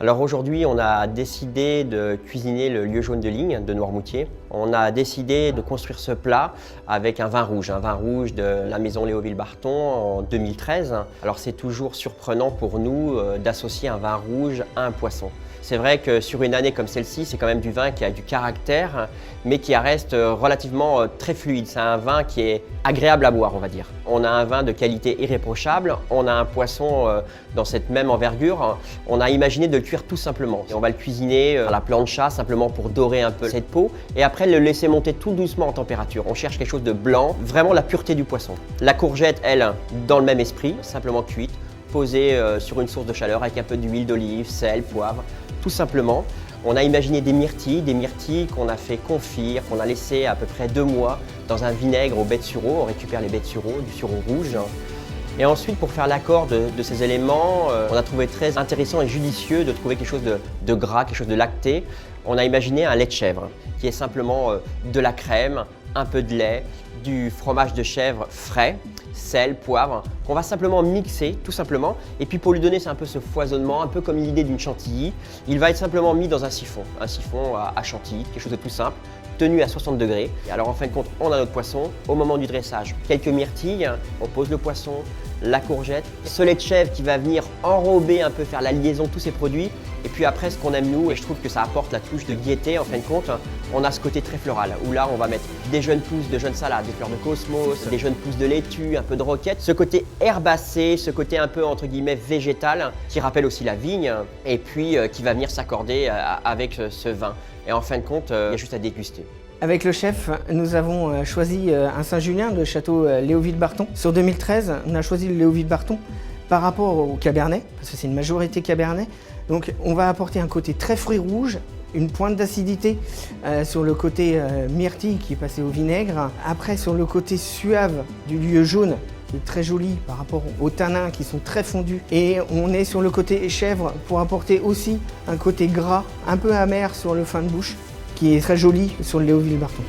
Alors aujourd'hui, on a décidé de cuisiner le lieu jaune de Ligne de Noirmoutier. On a décidé de construire ce plat avec un vin rouge de la maison Léoville-Barton en 2013. Alors c'est toujours surprenant pour nous d'associer un vin rouge à un poisson. C'est vrai que sur une année comme celle-ci, c'est quand même du vin qui a du caractère, mais qui reste relativement très fluide. C'est un vin qui est agréable à boire, on va dire. On a un vin de qualité irréprochable, on a un poisson dans cette même envergure. On a imaginé de le cuire tout simplement. Et on va le cuisiner à la plancha, simplement pour dorer un peu cette peau, et après le laisser monter tout doucement en température. On cherche quelque chose de blanc, vraiment la pureté du poisson. La courgette, elle, dans le même esprit, simplement cuite, posée sur une source de chaleur avec un peu d'huile d'olive, sel, poivre. Tout simplement, on a imaginé des myrtilles qu'on a fait confire, qu'on a laissé à peu près 2 mois dans un vinaigre au baie de sureau. On récupère les baies de sureau, du sureau rouge. Et ensuite, pour faire l'accord de ces éléments, on a trouvé très intéressant et judicieux de trouver quelque chose de gras, quelque chose de lacté. On a imaginé un lait de chèvre, qui est simplement de la crème, un peu de lait, du fromage de chèvre frais, sel, poivre, qu'on va simplement mixer, tout simplement. Et puis pour lui donner un peu ce foisonnement, un peu comme l'idée d'une chantilly, il va être simplement mis dans un siphon à chantilly, quelque chose de plus simple, tenu à 60 degrés. Et alors en fin de compte, on a notre poisson. Au moment du dressage, quelques myrtilles, on pose le poisson, la courgette, ce lait de chèvre qui va venir enrober un peu, faire la liaison de tous ces produits. Et puis après, ce qu'on aime nous, et je trouve que ça apporte la touche de gaieté en fin de compte, on a ce côté très floral, où là on va mettre des jeunes pousses de jeunes salades, des fleurs de cosmos, des jeunes pousses de laitue, un peu de roquette. Ce côté herbacé, ce côté un peu entre guillemets végétal, qui rappelle aussi la vigne, et puis qui va venir s'accorder avec ce vin. Et en fin de compte, il y a juste à déguster. Avec le chef, nous avons choisi un Saint-Julien de château Léoville-Barton. Sur 2013, on a choisi le Léoville-Barton par rapport au Cabernet, parce que c'est une majorité Cabernet. Donc on va apporter un côté très fruit rouge, une pointe d'acidité sur le côté myrtille qui est passé au vinaigre. Après, sur le côté suave du lieu jaune, qui est très joli par rapport aux tanins qui sont très fondus. Et on est sur le côté chèvre pour apporter aussi un côté gras, un peu amer sur le fin de bouche, qui est très joli sur le Léoville-Barton.